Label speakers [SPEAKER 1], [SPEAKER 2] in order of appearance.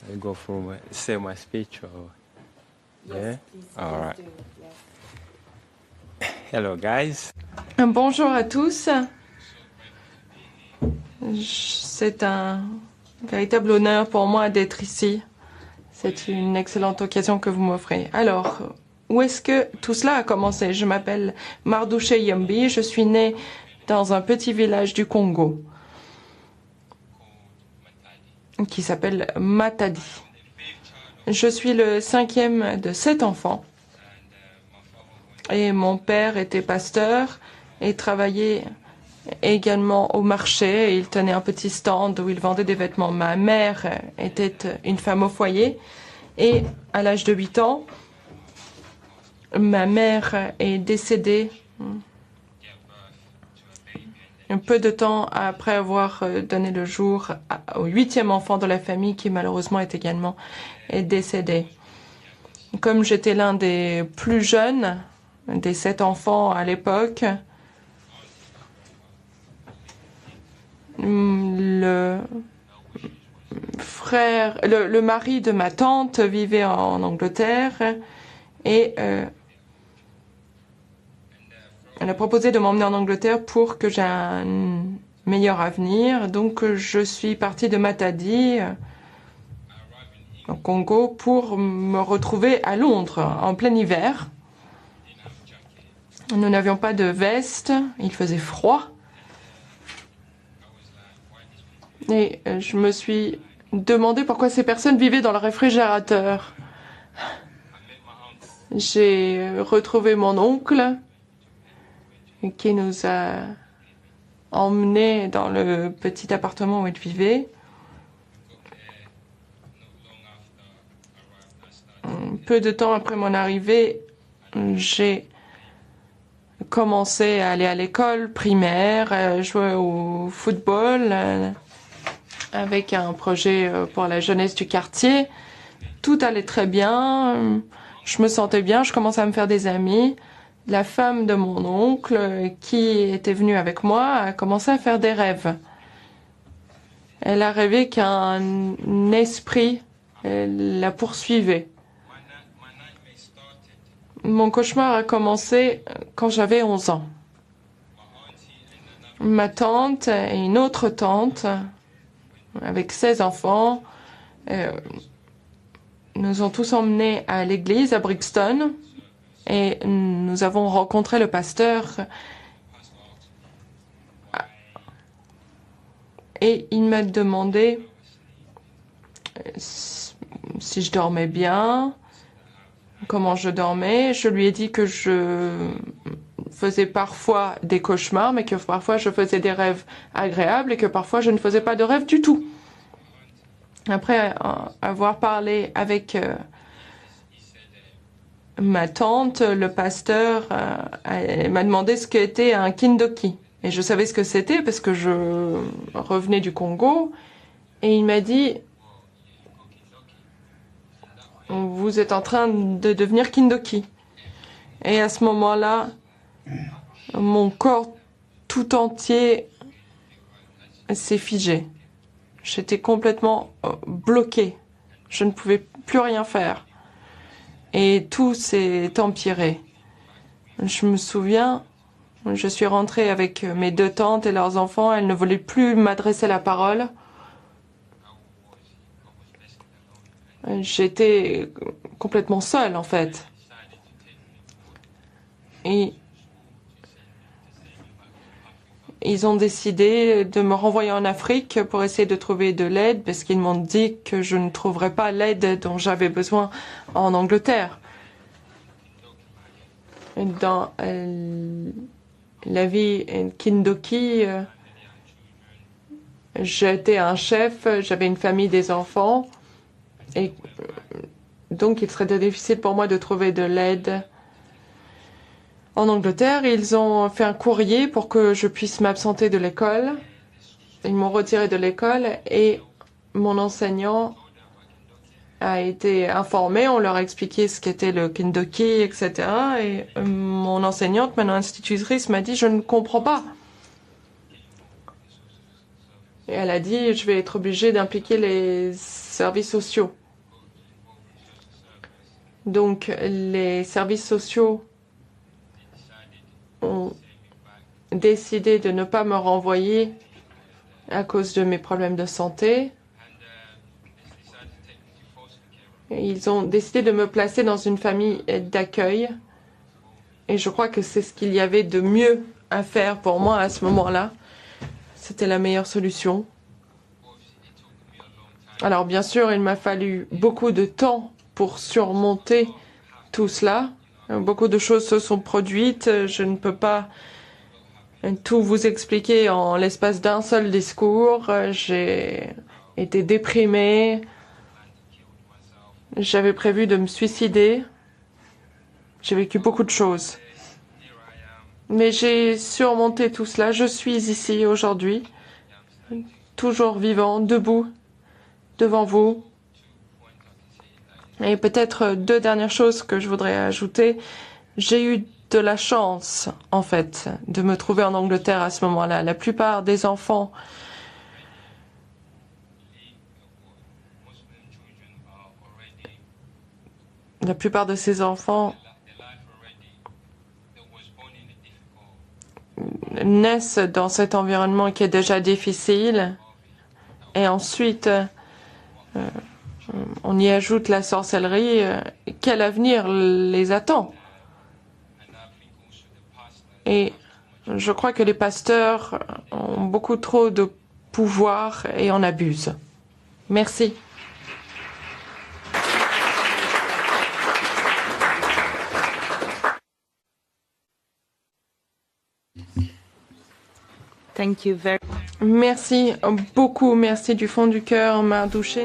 [SPEAKER 1] I go through say my speech or yeah. All right. Hello guys.
[SPEAKER 2] Bonjour à tous. C'est un véritable honneur pour moi d'être ici. C'est une excellente occasion que vous m'offrez. Alors, où est-ce que tout cela a commencé? Je m'appelle Mardouche Yombi. Je suis née dans un petit village du Congo qui s'appelle Matadi. Je suis le 5e de 7 enfants. Et mon père était pasteur et travaillait également au marché. Il tenait un petit stand où il vendait des vêtements. Ma mère était une femme au foyer et à l'âge de 8 ans, ma mère est décédée un peu de temps après avoir donné le jour au 8e enfant de la famille qui malheureusement est également décédé. Comme j'étais l'un des plus jeunes des 7 enfants à l'époque, le mari de ma tante vivait en Angleterre et elle a proposé de m'emmener en Angleterre pour que j'ai un meilleur avenir. Donc je suis partie de Matadi au Congo pour me retrouver à Londres en plein hiver. Nous n'avions pas de veste, il faisait froid. Et je me suis demandé pourquoi ces personnes vivaient dans le réfrigérateur. J'ai retrouvé mon oncle qui nous a emmenés dans le petit appartement où il vivait. Peu de temps après mon arrivée, j'ai commencé à aller à l'école primaire, jouer au football avec un projet pour la jeunesse du quartier. Tout allait très bien, je me sentais bien, je commençais à me faire des amis. La femme de mon oncle, qui était venue avec moi, a commencé à faire des rêves. Elle a rêvé qu'un esprit la poursuivait. Mon cauchemar a commencé quand j'avais 11 ans. Ma tante et une autre tante, avec 16 enfants, nous ont tous emmenés à l'église à Brixton et nous avons rencontré le pasteur et il m'a demandé si je dormais bien, comment je dormais. Je lui ai dit que je faisais parfois des cauchemars, mais que parfois je faisais des rêves agréables et que parfois je ne faisais pas de rêves du tout. Après avoir parlé avec ma tante, le pasteur m'a demandé ce qu'était un kindoki. Et je savais ce que c'était parce que je revenais du Congo. Et il m'a dit, vous êtes en train de devenir kindoki. Et à ce moment-là, mon corps tout entier s'est figé. J'étais complètement bloquée. Je ne pouvais plus rien faire. Et tout s'est empiré. Je me souviens, je suis rentrée avec mes 2 tantes et leurs enfants. Elles ne voulaient plus m'adresser la parole. J'étais complètement seule, en fait. Et ils ont décidé de me renvoyer en Afrique pour essayer de trouver de l'aide parce qu'ils m'ont dit que je ne trouverais pas l'aide dont j'avais besoin en Angleterre. Dans la vie kindoki, j'étais un chef, j'avais une famille, des enfants et donc il serait difficile pour moi de trouver de l'aide en Angleterre. Ils ont fait un courrier pour que je puisse m'absenter de l'école. Ils m'ont retiré de l'école et mon enseignant a été informé. On leur a expliqué ce qu'était le kindoki, etc. Et mon enseignante, maintenant institutrice, m'a dit « Je ne comprends pas. Et elle a dit, je vais être obligée d'impliquer les services sociaux. Donc, les services sociaux ont décidé de ne pas me renvoyer à cause de mes problèmes de santé. Ils ont décidé de me placer dans une famille d'accueil. Et je crois que c'est ce qu'il y avait de mieux à faire pour moi à ce moment-là. C'était la meilleure solution. Alors bien sûr, il m'a fallu beaucoup de temps pour surmonter tout cela. Beaucoup de choses se sont produites. Je ne peux pas tout vous expliquer en l'espace d'un seul discours. J'ai été déprimée. J'avais prévu de me suicider. J'ai vécu beaucoup de choses. Mais j'ai surmonté tout cela. Je suis ici aujourd'hui, toujours vivant, debout, devant vous. Et peut-être 2 dernières choses que je voudrais ajouter. J'ai eu de la chance, en fait, de me trouver en Angleterre à ce moment-là. La plupart des enfants de ces enfants naissent dans cet environnement qui est déjà difficile. Et ensuite, on y ajoute la sorcellerie. Quel avenir les attend? Et je crois que les pasteurs ont beaucoup trop de pouvoir et en abusent. Merci.
[SPEAKER 3] Thank you very
[SPEAKER 2] Merci beaucoup, merci du fond du cœur, Mardouché.